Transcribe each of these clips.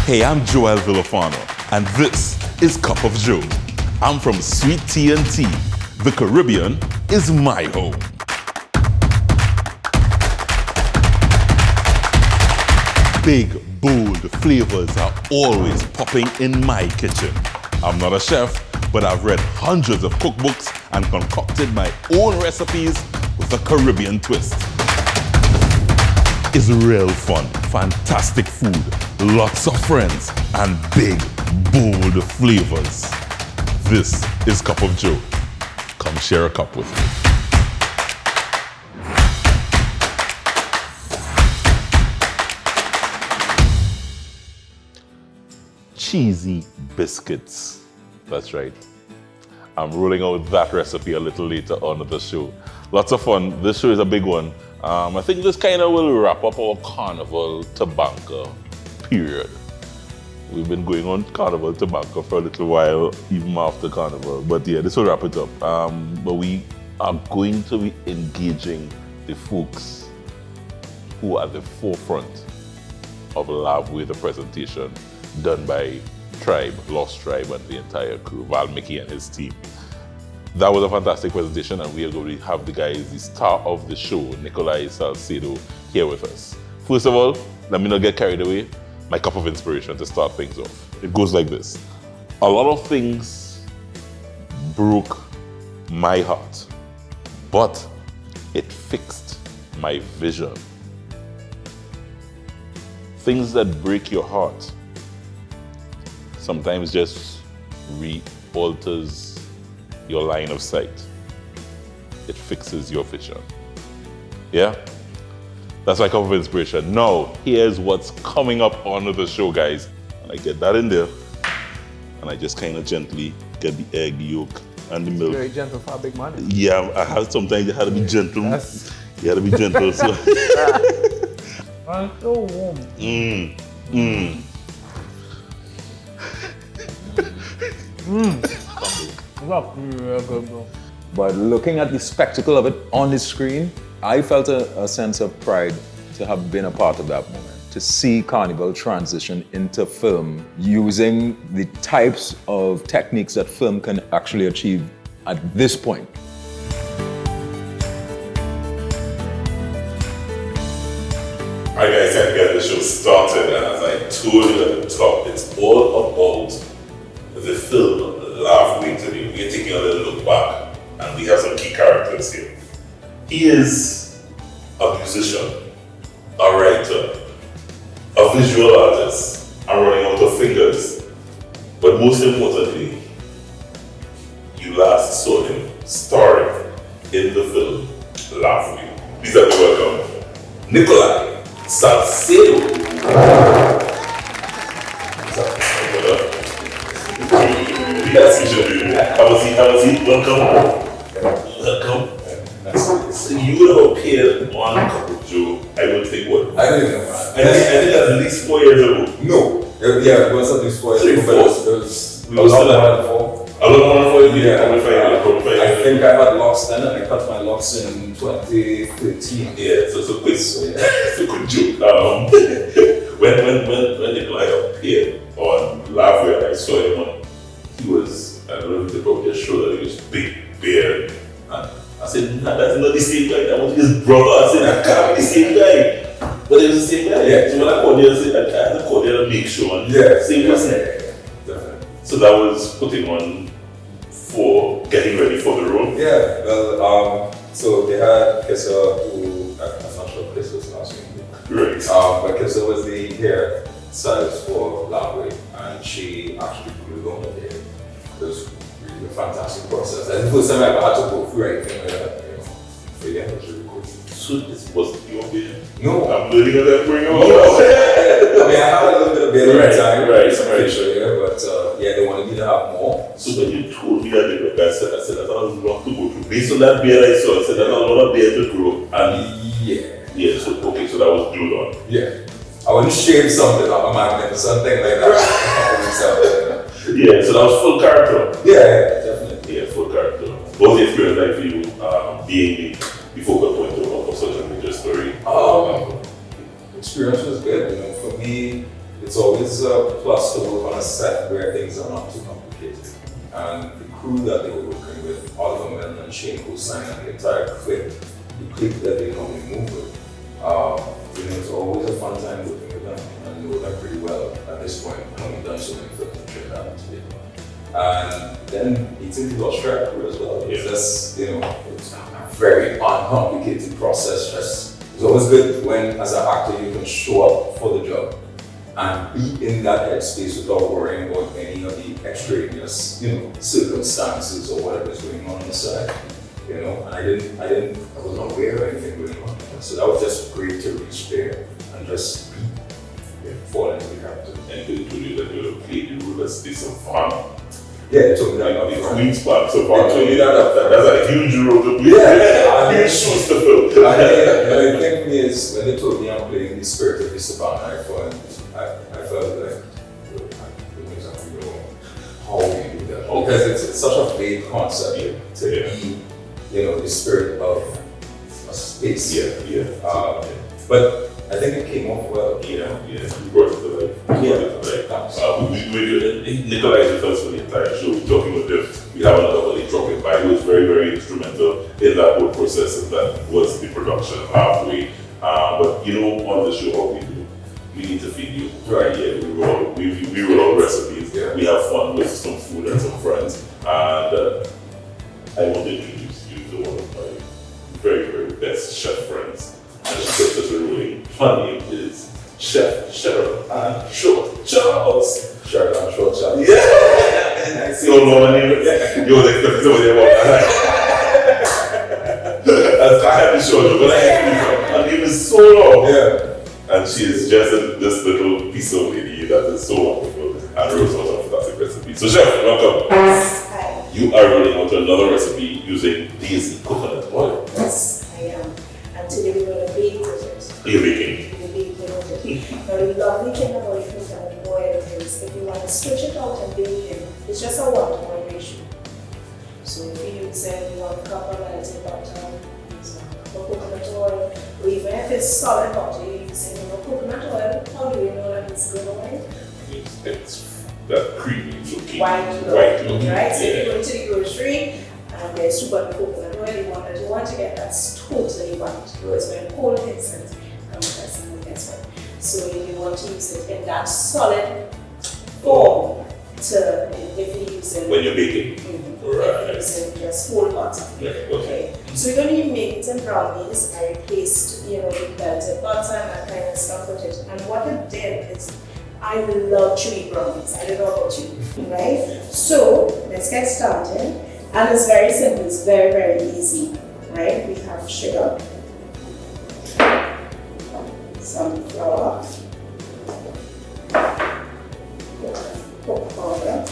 Hey, I'm Joel Villafano, and this is Cup of Joe. I'm from Sweet T&T. The Caribbean is my home. Big, bold flavors are always popping in my kitchen. I'm not a chef, but I've read hundreds of cookbooks and concocted my own recipes with a Caribbean twist. It's real fun, fantastic food, lots of friends, and big, bold flavors. This is Cup of Joe. Come share a cup with me. Cheesy biscuits. That's right. I'm rolling out that recipe a little later on in the show. Lots of fun. This show is a big one. I think this kind of will wrap up our Carnival TABANCA period. We've been going on Carnival TABANCA for a little while, even after Carnival. But yeah, this will wrap it up. But we are going to be engaging the folks who are at the forefront of LAVWAY, the presentation done by Tribe, Lost Tribe, and the entire crew, Valmiki and his team. That was a fantastic presentation, and we are going to have the guys, the star of the show, NICOLAI SALCEDO, here with us. First of all, let me not get carried away. My cup of inspiration to start things off. It goes like this. A lot of things broke my heart, but it fixed my vision. Things that break your heart sometimes just re-alters your line of sight. It fixes your vision. Yeah? That's my cup of inspiration. Now, here's what's coming up on the show, guys. And I get that in there, and I just kind of gently get the egg yolk and the milk. Very gentle for a big man. Yeah, I have sometimes you had to be gentle. You had to be gentle. So. I'm so warm. Real good, bro. But looking at the spectacle of it on the screen, I felt a sense of pride to have been a part of that moment. To see Carnival transition into film using the types of techniques that film can actually achieve at this point. Alright guys, time to get the show started, and as I told you at the top, it's all about the film LAVWAY today. We're taking a little look back, and we have some key characters here. He is a musician, a writer, a visual artist. I'm running out of fingers. But most importantly, you last saw him starring in the film LAVWAY. Please help me welcome NICOLAI SALCEDO. Yes, you should do. Have a seat, welcome. So you would have appeared on Cup of Joe, I would think what? I don't even know. I think that's at least 4 years ago. No. Yeah, it was at least 4 years ago. But it was We were still at a lot more than 4. Yeah, I think I had locks then, and I cut my locks in 2013. Yeah, so it's a quick, it's a quick joke. When NICOLAI appeared on LAVWAY, I saw him on, he was, I don't know if they probably just showed that he was big, beard, and I said, nah, that's not the same guy, that was his brother. I said, that can't be the same guy. But it was the same guy. Yeah. So when I called you, I said, I had to call you to make sure, and same person. Definitely. So that was putting on for getting ready for the role? Yeah, well, so they had Kessa, who, I'm not sure Kessa was last name. Right. But Kessa was the hair stylist for LAVWAY, and she actually glued on the hair. It was really a fantastic process. And the first time I ever had to go through anything like that, you know. So yeah, it was really cool. So this wasn't your beard? No. I'm learning on that bring on. I mean, I had a little bit of beard at the time, right. yeah, but yeah, they wanted me to have more. So when you told me that they were guys, I said that's a lot to go through. Based on that beard I saw, I said that's a lot of beard to grow. And yeah, so okay, so that was glued on. Yeah. I wouldn't shave something up a magnet or something like that. Yeah, so that was full character. Yeah, definitely. Yeah, full character. What was the experience like for you being the focal point of such a major story? Experience was good, you know. For me, it's always a plus to work on a set where things are not too complicated. And the crew that they were working with, Oliver Milne and Shane Hussain and the entire clique, the clique that they normally move with, it's always a fun time working with them. I know them pretty well at this point, having done so many films in Trinidad and Tobago. And then eating the Australia crew as well. It's just, it's a very uncomplicated process. It's always good when, as an actor, you can show up for the job and be in that headspace without worrying about any of the extraneous, circumstances or whatever is going on the side. And I wasn't aware of anything going on. So that was just great to reach there and just fall into the character. And to do that, you play the role as this fun. Yeah, it took me that The Queen's spot so far. It took me that That's a huge role to play. Yeah, huge shoes to fill. The thing is, when they told me I'm playing the spirit of Mr. Ban, I felt like, I don't exactly know how we do that. Because it's such a vague concept to be, the spirit of a space. But I think it came off well. You brought it to life. NICOLAI is with us for the entire show. We're talking with them. We have another one, Chocolate Brownies, who was very, very instrumental in that whole process, and that was the production of LAVWAY. But on the show, what we do, we need to feed you. Right. Yeah, we roll out recipes. Yeah. We have fun with some food and some friends. And I want to introduce you to one of my very, very best chef friends. And she said such a really funny name is Chef Cheryl-Ann Shortt Charles. Cheryl-Ann Shortt Charles. Yeah! I see all my name. You was expecting somebody about that. I had to show you, but her name is so long. Yeah. And she is just this little piece of lady that is so wonderful and wrote out a fantastic recipe. So Chef, welcome. Hi. You are rolling out another recipe using Daisy coconut oil. Yes, I am. And today we're going to bake with it. You're baking. We're baking with it. Now the lovely thing about coconut oil is if you want to switch it out and bake it, it's just a 1-to-1 ratio. So if you use one cup of melted butter, use 1 cup of coconut oil, or even if it's solid butter, you're using coconut oil, how do you know that it's good oil? It's that creamy looking. White looking. Right? So if you go to the grocery and there's 2 butter coconut oil, you want to get that's totally white. Because when cold hits it, that's right. So you want to use it in that solid form if you use it when you're baking. Right. If you use it just whole butter. Okay. So we're going to be making some brownies. I replaced the melted butter and that kind of stuff with it. And what it did is I love chewy brownies. I don't know about you, right? So let's get started. And it's very simple. It's very, very easy, right? We have sugar, some flour, cocoa powder,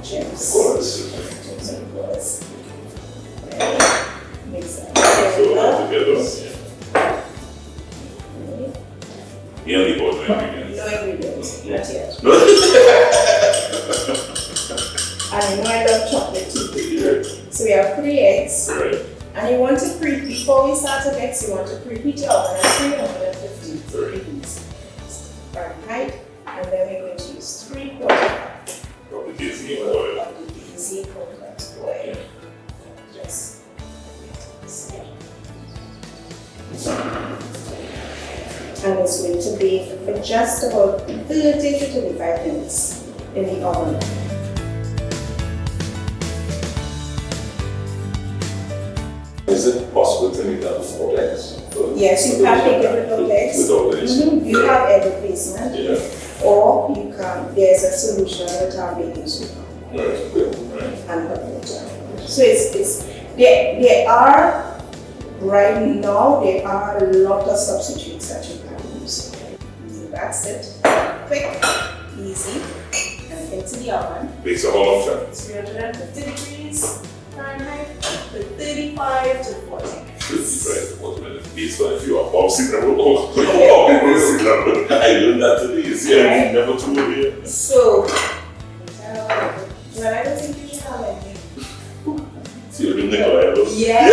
chips, of course. Mix that together. You only bought no ingredients. No ingredients, not yet. And I know I love chocolate too. So we have 3 eggs. Right. And you want to before we start the eggs, you want to preheat your oven at 350 degrees Fahrenheit. And then we're going to use 3/4 cup of the Daisy oil. Of the Daisy coconut oil. Just and it's going to bake for just about 30 to 25 minutes in the oven. Is it possible to make that without eggs? Yes, you can make it without eggs. Without eggs. You have egg replacement. Yeah. Or you can, there's a solution with our baking soda. Right. And hot water. So there are, right now, there are a lot of substitutes that you can use. So that's it. Quick, easy, and into the oven. Makes a whole lot of time. 350 degrees Fahrenheit, for 35 to 40 minutes. 55 to 40 minutes. Based on if you are bouncing and I learned that today. Yeah, never told me. So, well, I don't think you should have any. So you're doing NICOLAI? Yes.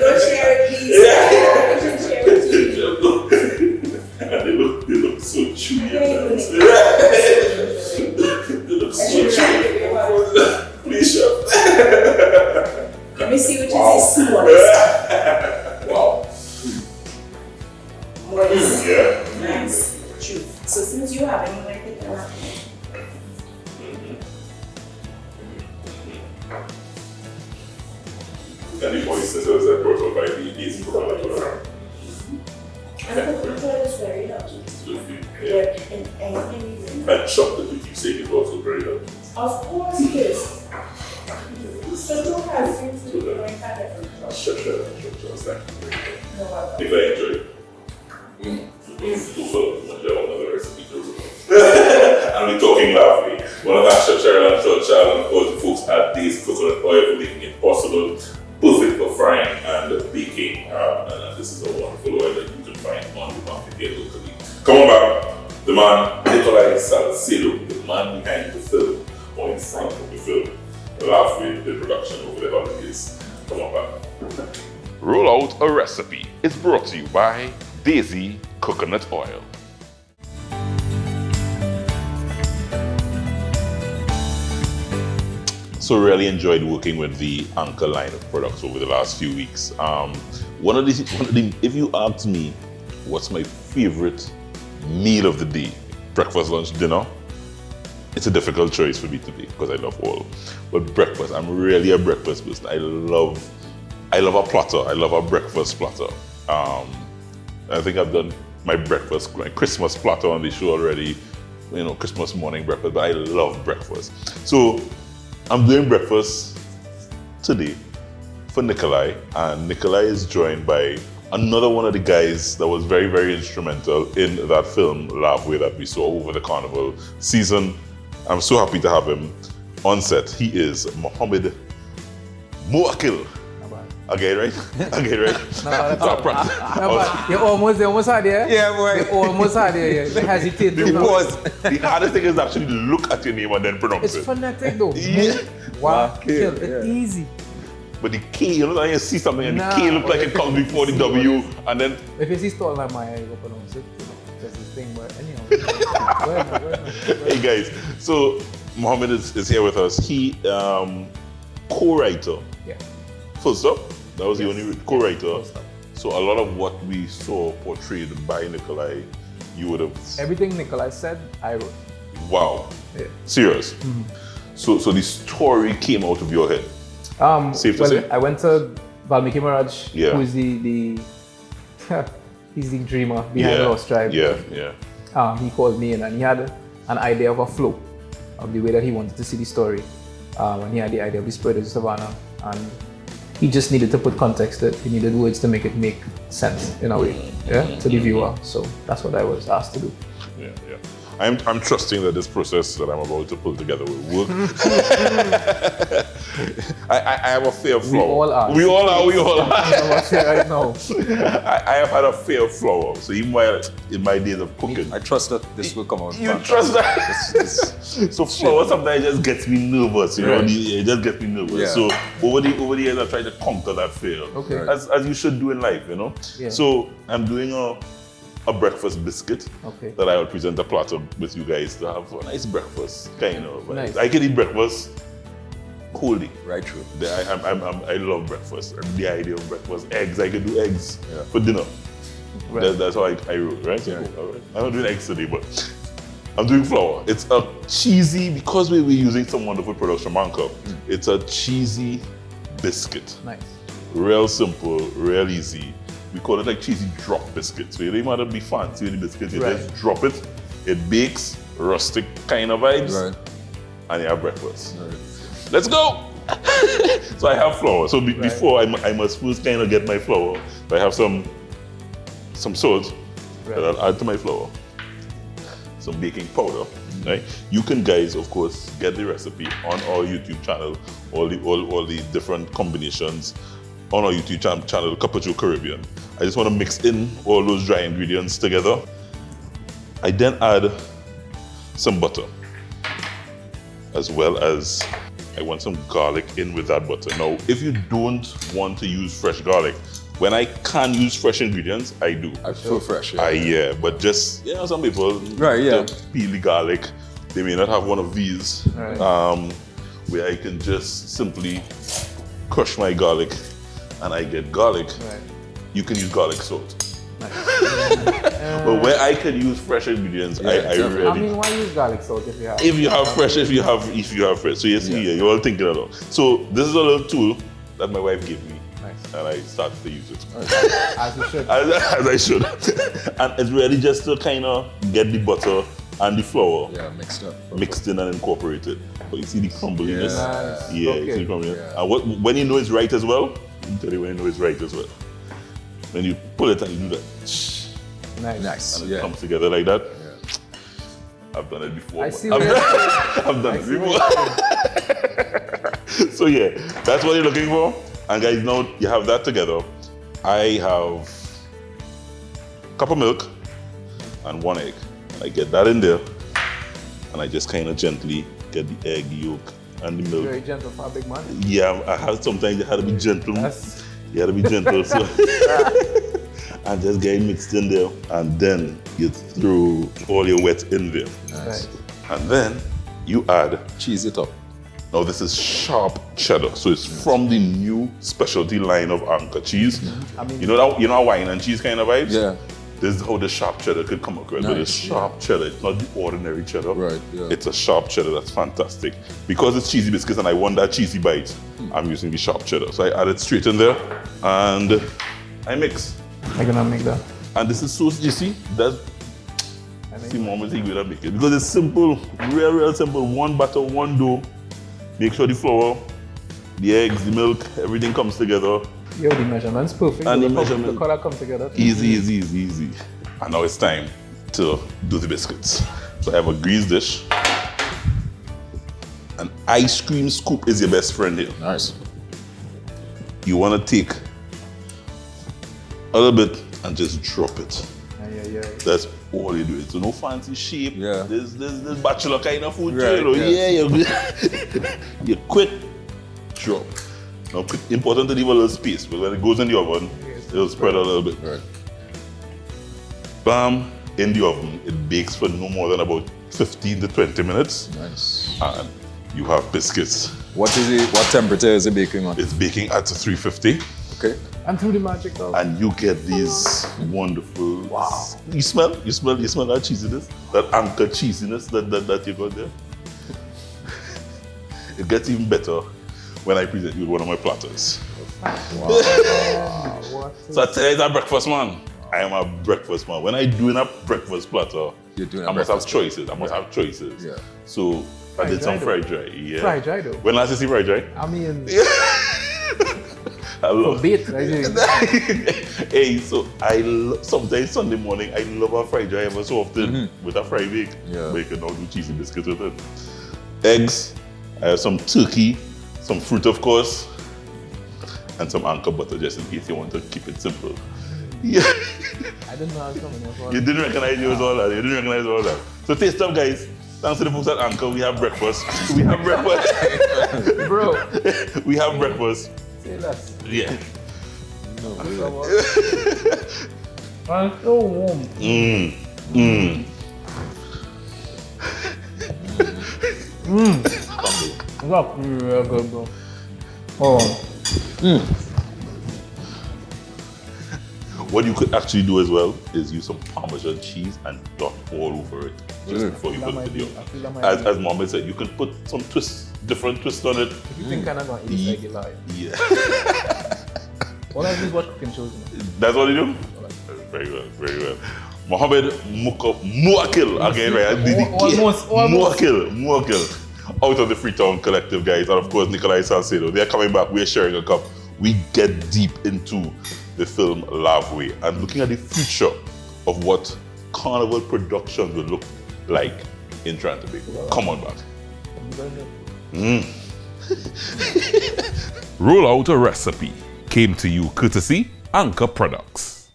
Don't share it, please. Don't share it, please. Yeah. Nice. True. So since you have it, I'm going to pick one. And the oysters are brought out by the easy coconut oil. And the coconut oil is very healthy. Yeah. In anything. And chocolate, which you say is also very healthy. Of course it is. So don't have things to do like that. Sure. Thank you. No problem. If I enjoy it. Another recipe to and we're talking loudly. One of our Cheryl-Ann and all the folks at Days Coconut Oil for making it possible, perfect for frying and baking. And this is a wonderful oil that you can find on the market here locally. Come on back. The man, NICOLAI SALCEDO, the man behind the film, or in front of the film, LAVWAY did production over the holidays. Come on back. Roll out a recipe is brought to you by Daisy Coconut Oil. So really enjoyed working with the Anchor line of products over the last few weeks. One of the, if you ask me, what's my favorite meal of the day, breakfast, lunch, dinner, it's a difficult choice for me today because I love all. But breakfast, I'm really a breakfast person. I love a platter. I love a breakfast platter. I think I've done my Christmas platter on the show already, Christmas morning breakfast, but I love breakfast. So I'm doing breakfast today for NICOLAI, and NICOLAI is joined by another one of the guys that was very, very instrumental in that film, LAVWAY, that we saw over the Carnival season. I'm so happy to have him on set. He is MUHAMMED Muwakil. Again, right? You're almost had there. Yeah, boy. You're almost had there. You hesitate. The hardest thing is actually look at your name and then pronounce It's it. phonetic though. Yeah. Muwakil. It's easy. But the K, you see something and the K look like it comes before the W, and then If you see Stall like my, you go pronounce it. That's the thing. But anyhow, go ahead. Hey guys, so MUHAMMED is here with us. He co-writer. Yeah. Full stop. That was the only co-writer. Full stop. So a lot of what we saw portrayed by NICOLAI, you would have. Everything NICOLAI said, I wrote. Wow. Yeah. Serious. So the story came out of your head. Safe to say? I went to Valmiki Maraj, Yeah. who is the he's the dreamer behind the Lost Tribe. Yeah. He called me in and he had an idea of a flow of the way that he wanted to see the story. And he had the idea of the spread of Savannah, and he just needed to put context to it. He needed words to make it make sense in a way, to the viewer. So that's what I was asked to do. Yeah. I'm trusting that this process that I'm about to pull together will work. I have a fear of flour. We all are. We all are. Right now. I have had a fear of flour. So even while in my days of cooking, I trust that this will come out. you trust that? So flour sometimes just gets me nervous. It just gets me nervous. Yeah. So over the years, I tried to conquer that fear. Okay. As you should do in life, Yeah. So I'm doing a breakfast biscuit that I will present a platter with you guys to have a nice breakfast, kind of. Nice. I can eat breakfast whole day. Right, true. I love breakfast. The idea of breakfast, eggs. I can do eggs for dinner. Right. That's how I wrote, right? So, all right. I'm not doing eggs today, but I'm doing flour. It's a cheesy, because we were using some wonderful products from Anchor, it's a cheesy biscuit. Nice. Real simple, real easy. We call it like cheesy drop biscuit. So you don't even have to be fancy with the biscuit. You just drop it. It bakes, rustic kind of vibes, and you have breakfast. Right. Let's go! So I have flour. So before I must first kind of get my flour. So I have some salt that I'll add to my flour. Some baking powder. Right? You can, guys, of course, get the recipe on our YouTube channel. All the different combinations on our YouTube channel, Capucho Caribbean. I just want to mix in all those dry ingredients together. I then add some butter, as well as I want some garlic in with that butter. Now, if you don't want to use fresh garlic, when I can use fresh ingredients, I do. I feel fresh. But just, some people peel the garlic. They may not have one of these, where I can just simply crush my garlic and I get garlic. You can use garlic salt. Nice. But where I can use fresh ingredients, I really. I mean, why use garlic salt if you have? If you have fresh, if you have fresh. So yes, you're all thinking of it. So this is a little tool that my wife gave me. Nice. And I started to use it. As you should. As I should. And it's really just to kind of get the butter and the flour mixed in and incorporated. But you see the crumbliness? Nice. Yeah, Okay. you see the crumbliness. And when you know it's right as well, I'll tell you when you know it's right as well. When you pull it and you do that, Nice. and it comes together like that. I've done it before. I see I've where done it before. So yeah, that's what you're looking for. And guys, now you have that together. I have a cup of milk and 1 egg. And I get that in there, and I just kind of gently get the egg yolk and the milk. Very gentle for a big man. Yeah, I have sometimes you have to be gentle. That's- You have to be gentle. So and just get it mixed in there, and then you throw all your wet in there. Right. And then you add. Cheese it up. Now this is sharp cheddar, so it's from the new specialty line of Anchor cheese. I mean- you know how wine and cheese kind of vibes? Yeah. This is how the sharp cheddar could come across. But it's sharp cheddar, it's not the ordinary cheddar. Right, yeah. It's a sharp cheddar that's fantastic. Because it's cheesy biscuits and I want that cheesy bite, I'm using the sharp cheddar. So I add it straight in there and I mix. I'm gonna make that. And this is so, you see, that's the moment you will make it. Because it's simple, real simple. 1 butter, 1 dough. Make sure the flour, the eggs, the milk, everything comes together. Yo, the measurement's perfect. And the The measurement- color come together. Easy. And now it's time to do the biscuits. So I have a greased dish. An ice cream scoop is your best friend here. Nice. You want to take a little bit and just drop it. Yeah. That's all you do. So no fancy shape. Yeah. This bachelor kind of food. Right, You know? yeah. You quick drop. Now, important to leave a little space, but when it goes in the oven, it'll spread a little bit. Right. Bam, in the oven. It bakes for no more than about 15 to 20 minutes. Nice. And you have biscuits. What is it? What temperature is it baking on? It's baking at 350. Okay. And through the magic of And you get these wonderful. Wow. You smell that cheesiness? That Anchor cheesiness that you got there? It gets even better when I present you with one of my platters. what? So today's a breakfast man. I am a breakfast man. When I do in a breakfast platter, You're doing a I must have breakfast choices. I must have choices. Yeah. So I did some fried dry. Yeah. Fried dry though. When last you see fried dry? I mean, I love bait. Right? Hey, so sometimes Sunday morning, I love a fried dry ever so often with a fried egg. Yeah. But you can now do cheesy biscuits with it. Eggs, I have some turkey, some fruit of course, and some Anchor butter just in case you want to keep it simple. Yeah. I didn't know I was coming here. You didn't recognize it was all that. You didn't recognize all that. So taste up, guys. Thanks to the folks at Anchor, we have breakfast. We have breakfast. Bro, We have breakfast. say less. Yeah. I'm so warm. That's real good, bro. Oh, What you could actually do as well is use some Parmesan cheese and dot all over it just before you put it in the I feel that oven. might be. As Mohammed said, you can put some different twists on it. If you think I'm not gonna eat egg, you lie. Yeah. All I do is watch cooking shows. That's what you do? Very well. Muhammad Muwakil again, right? Almost. Muwakil. Out of the Freetown Collective, guys, and of course NICOLAI SALCEDO. They're coming back. We're sharing a cup. We get deep into the film LAVWAY and looking at the future of what Carnival Productions will look like in Trinidad and Tobago. Come on back. Roll out a recipe. Came to you courtesy Anchor Products.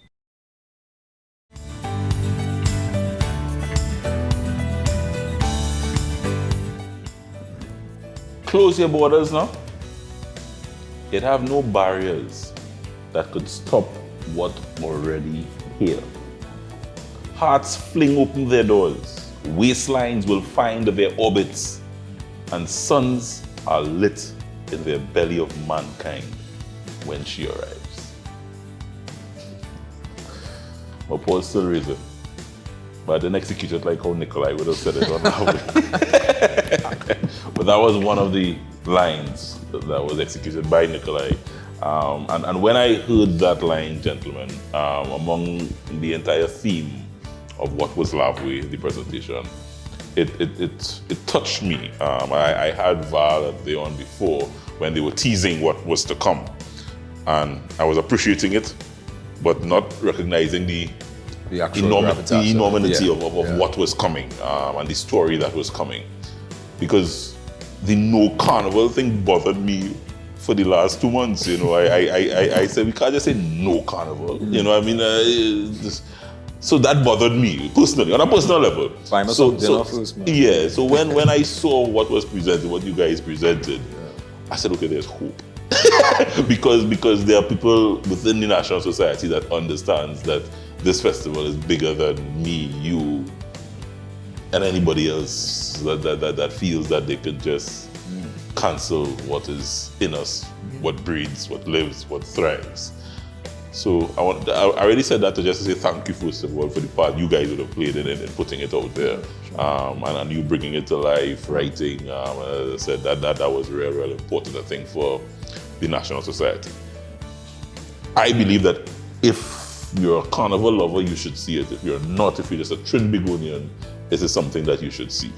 Close your borders now. It have no barriers that could stop what already here. Hearts fling open their doors. Waistlines will find their orbits. And suns are lit in their belly of mankind when she arrives. My pause still raising. But I didn't execute it like how NICOLAI would have said it on LAVWAY. But that was one of the lines that was executed by NICOLAI. And when I heard that line, gentlemen, among the entire theme of what was LAVWAY, the presentation, it touched me. I had Val and Theon before when they were teasing what was to come. And I was appreciating it, but not recognizing the enormity of what was coming and the story that was coming. Because the no carnival thing bothered me for the last 2 months. You know, I said, we can't just say no carnival. You know what I mean? So that bothered me personally, on a personal level. So when I saw what was presented, what you guys presented, I said, okay, there's hope. because there are people within the National Society that understands that this festival is bigger than me, you, and anybody else that feels that they could just cancel what is in us, what breathes, what lives, what thrives. So I already said that to just say thank you first of all for the part you guys would have played in putting it out there, and you bringing it to life, writing. As I said, that was real important, I think, for the National Society. I believe that if you're a carnival lover, you should see it. If you're not, if you're just a Trinbagonian, this is something that you should see.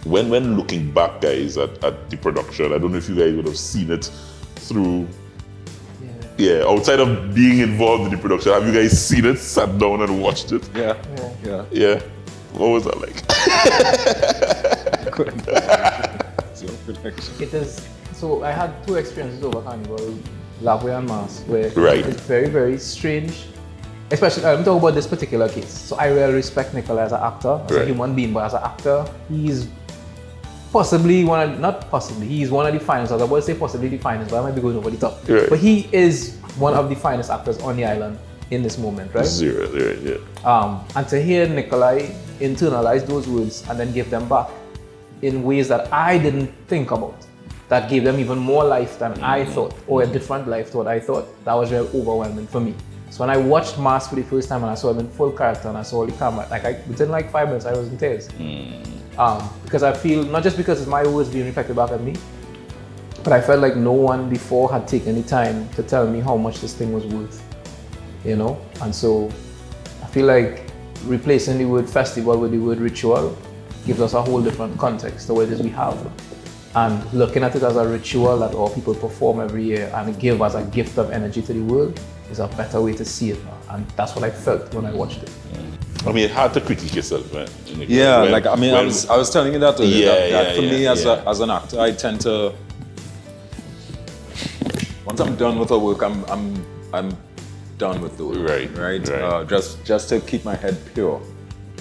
When looking back, guys, at the production, I don't know if you guys would have seen it through. Yeah, outside of being involved in the production, have you guys seen it, sat down and watched it? Yeah. What was that like? It is. So I had 2 experiences over Carnival, LAVWAY and Mass, where it's very, very strange. Especially, I'm talking about this particular case. So I really respect NICOLAI as an actor, as a human being, but as an actor, he's possibly he's one of the finest. I was about to say possibly the finest, but I might be going over the top. But he is one of the finest actors on the island in this moment, right? And to hear NICOLAI internalize those words and then give them back in ways that I didn't think about, that gave them even more life than I thought, or a different life to what I thought, that was very overwhelming for me. So when I watched Mass for the first time and I saw him in full character and I saw the camera, within 5 minutes I was in tears. Because I feel, not just because it's my words being reflected back at me, but I felt like no one before had taken the time to tell me how much this thing was worth, you know? And so I feel like replacing the word festival with the word ritual gives us a whole different context to what it is we have. And looking at it as a ritual that all people perform every year and give as a gift of energy to the world is a better way to see it. And that's what I felt when I watched it. I mean, it's hard to critique yourself, man. I was telling you that earlier. For me, as an actor, I tend to, once I'm done with the work, I'm done with the work. Right. Just to keep my head pure,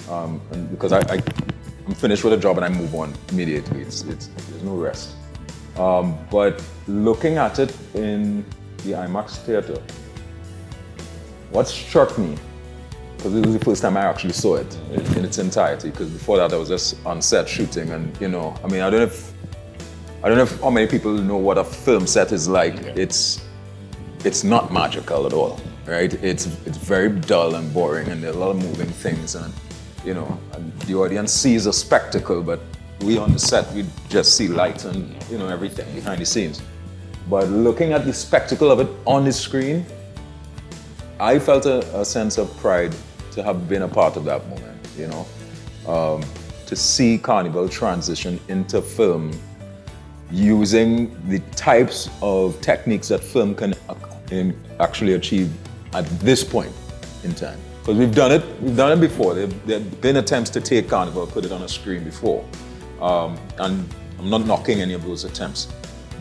and because I'm finished with a job and I move on immediately. There's no rest. But looking at it in the IMAX theater, what struck me, because it was the first time I actually saw it in its entirety, because before that I was just on set shooting, and I don't know if how many people know what a film set is like. It's not magical at all, right? It's very dull and boring, and there are a lot of moving things, and and the audience sees a spectacle, but we on the set, we just see light and everything behind the scenes. But looking at the spectacle of it on the screen, I felt a sense of pride to have been a part of that moment, to see Carnival transition into film using the types of techniques that film can actually achieve at this point in time. Because we've done it before. There have been attempts to take Carnival, put it on a screen before. And I'm not knocking any of those attempts.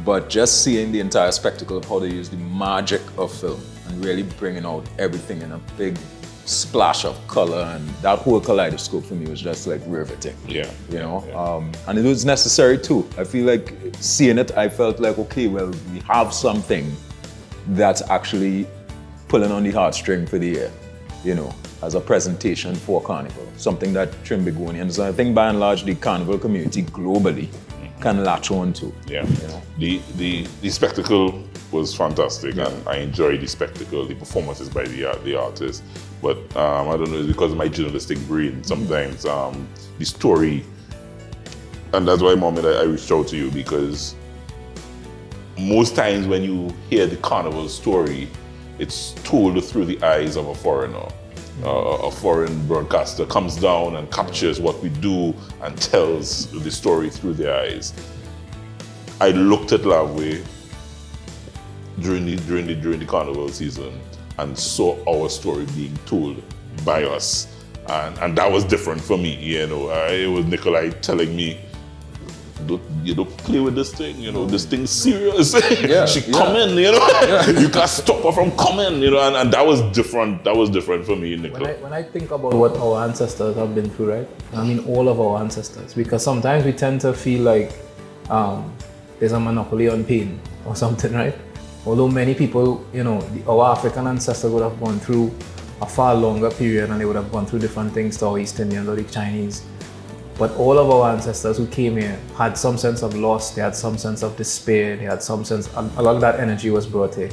But just seeing the entire spectacle of how they use the magic of film and really bringing out everything in a big splash of color, and that whole kaleidoscope for me was just like riveting. And it was necessary too. I feel like seeing it, I felt like, okay, well, we have something that's actually pulling on the heartstring for the year, as a presentation for Carnival. Something that Trinbagonians, I think by and large, the Carnival community globally can latch on to. The spectacle was fantastic, and I enjoyed the spectacle, the performances by the artists. but I don't know, it's because of my journalistic brain. Sometimes the story, and that's why, Muhammad, I reached out to you, because most times when you hear the carnival story, it's told through the eyes of a foreigner. A foreign broadcaster comes down and captures what we do and tells the story through their eyes. I looked at LAVWAY during the carnival season and saw our story being told by us, and that was different for me. You know, it was NICOLAI telling me, don't play with this thing, you know, this thing's serious. She come in, you know, you can't stop her from coming, you know, and that was different. That was different for me, NICOLAI. When I think about what our ancestors have been through, right? I mean, all of our ancestors, because sometimes we tend to feel like there's a monopoly on pain or something, right? Although many people, you know, our African ancestors would have gone through a far longer period, and they would have gone through different things to our East Indians or the Chinese. But all of our ancestors who came here had some sense of loss, they had some sense of despair, they had some sense, a lot of that energy was brought here.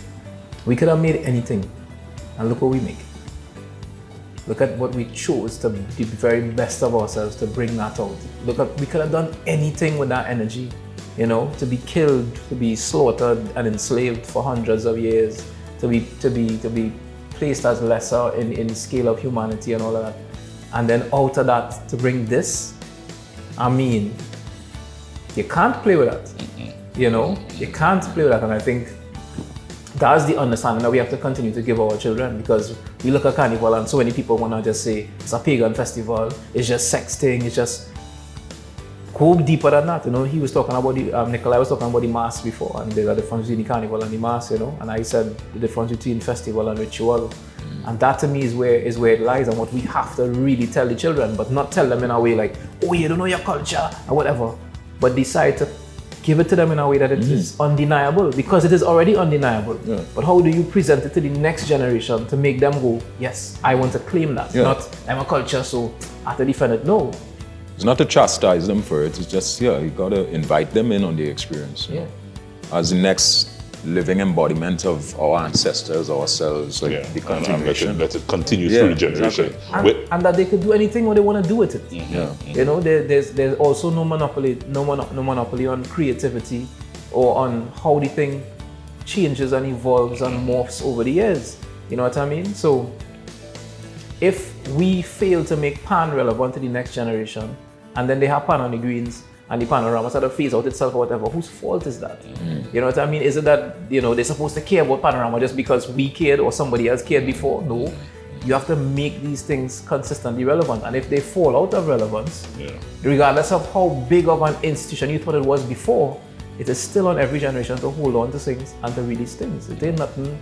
We could have made anything, and look what we make. Look at what we chose to be the very best of ourselves to bring that out. Look at, we could have done anything with that energy, you know, to be killed, to be slaughtered and enslaved for hundreds of years, to be placed as lesser in the scale of humanity and all of that. And then out of that, to bring this, I mean, you can't play with that, you know? You can't play with that, and I think that's the understanding that we have to continue to give our children, because we look at Carnival and so many people want to just say, it's a pagan festival, it's just sex thing, it's just... Go deeper than that, you know? He was talking about the, NICOLAI was talking about the mass before, and there's a difference between the Carnival and the mass, you know? And I said the difference between festival and ritual. And that to me is where it lies, and what we have to really tell the children, but not tell them in a way like, oh, you don't know your culture or whatever, but decide to give it to them in a way that it is undeniable, because it is already undeniable. Yeah. But how do you present it to the next generation to make them go, yes, I want to claim that, not I'm a culture, so I have to defend it. No. It's not to chastise them for it, it's just, you gotta invite them in on the experience. You know? As the next living embodiment of our ancestors, ourselves, like the continuation. Let it continue through the generation. Exactly. And that they could do anything what they want to do with it. You know, there's also no monopoly on creativity or on how the thing changes and evolves and morphs over the years. You know what I mean? So if we fail to make pan relevant to the next generation, and then they have pan on the greens, and the panorama sort of phase out itself or whatever, whose fault is that? You know what I mean? Is it that, you know, they're supposed to care about panorama just because we cared or somebody else cared before? No. You have to make these things consistently relevant. And if they fall out of relevance, regardless of how big of an institution you thought it was before, it is still on every generation to hold on to things and to release things. There's nothing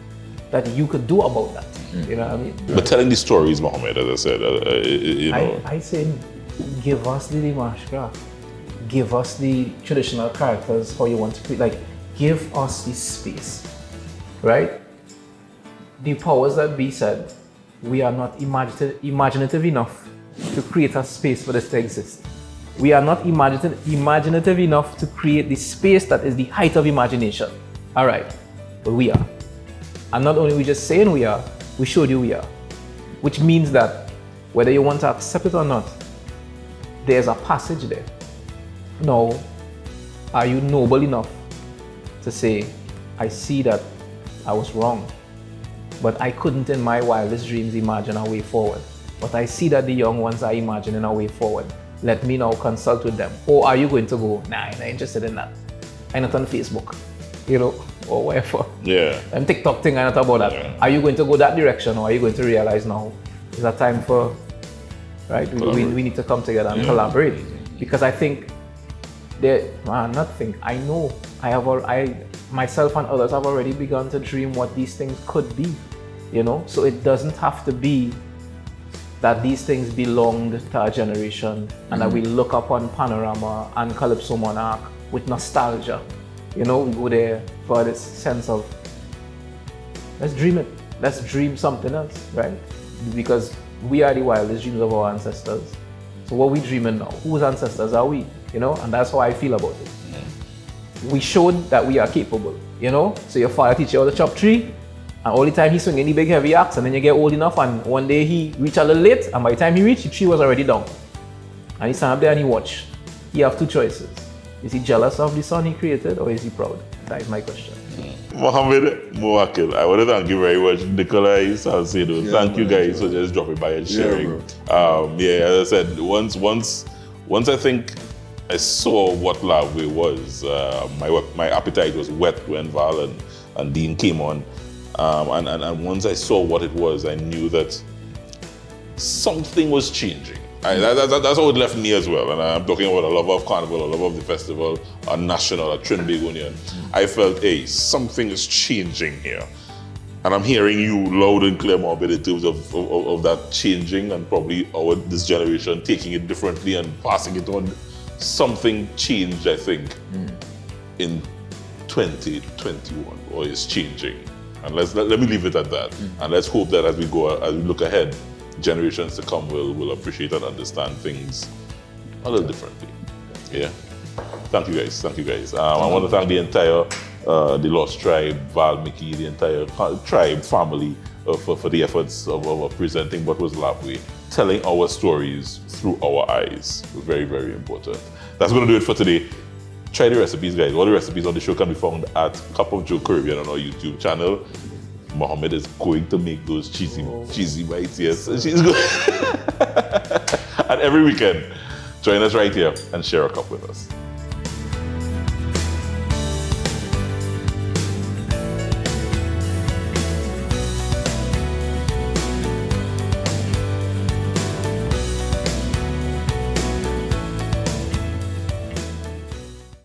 that you could do about that. You know what I mean? But telling the stories, Muhammad, as I said, you know. I say, give us the Dimash craft. Give us the traditional characters, how you want to create, like, give us the space, right? The powers that be said, we are not imaginative enough to create a space for this to exist. We are not imaginative enough to create the space that is the height of imagination. All right, but we are. And not only we just saying we are, we showed you we are. Which means that whether you want to accept it or not, there's a passage there. Now, are you noble enough to say, I see that I was wrong, but I couldn't in my wildest dreams imagine a way forward. But I see that the young ones are imagining a way forward. Let me now consult with them. Or are you going to go, nah, I'm not interested in that. I'm not on Facebook, you know, or whatever. Yeah. I'm TikTok thing, I'm not about that. Yeah. Are you going to go that direction, or are you going to realize now it's a time for, right? We need to come together and collaborate. Because I think I know I myself and others have already begun to dream what these things could be, you know? So it doesn't have to be that these things belonged to our generation and that we look upon Panorama and Calypso Monarch with nostalgia. You know, we go there for this sense of, let's dream it. Let's dream something else, right? Because we are the wildest dreams of our ancestors. So what are we dreaming now? Whose ancestors are we? You know, and that's how I feel about it. We showed that we are capable, you know? So your father teach you how to chop tree, And all the time he's swinging the big heavy axe, and then you get old enough, and one day he reached a little late, and by the time he reached, the tree was already down. And he stand up there and he watch. He have two choices. Is he jealous of the son he created, or is he proud? That is my question. Muhammad, Muwakil, I want to thank you very much. NICOLAI SALCEDO, thank you guys for just dropping by and sharing. As I said, once I think I saw what LAVWAY was, my appetite was whet when Val and Dean came on. And once I saw what it was, I knew that something was changing. That's how it left me as well. And I'm talking about a love of Carnival, a love of the festival, a national, a Trinbagonian. I felt, hey, something is changing here. And I'm hearing you loud and clear, Mohammed, in terms of that changing, and probably this generation taking it differently and passing it on. Something changed, I think, in 2021, or is changing. And let me leave it at that. And let's hope that as we look ahead, generations to come will appreciate and understand things a little differently. Yeah. Thank you guys. I want to thank the entire the Lost Tribe, Val, Mickey, the entire tribe family for the efforts of presenting what was LAVWAY, telling our stories through our eyes. Very, very important. That's going to do it for today. Try the recipes, guys. All the recipes on the show can be found at Cup of Joe Caribbean on our YouTube channel. Mohammed is going to make those cheesy bites, yes. She's good. And every weekend, join us right here and share a cup with us.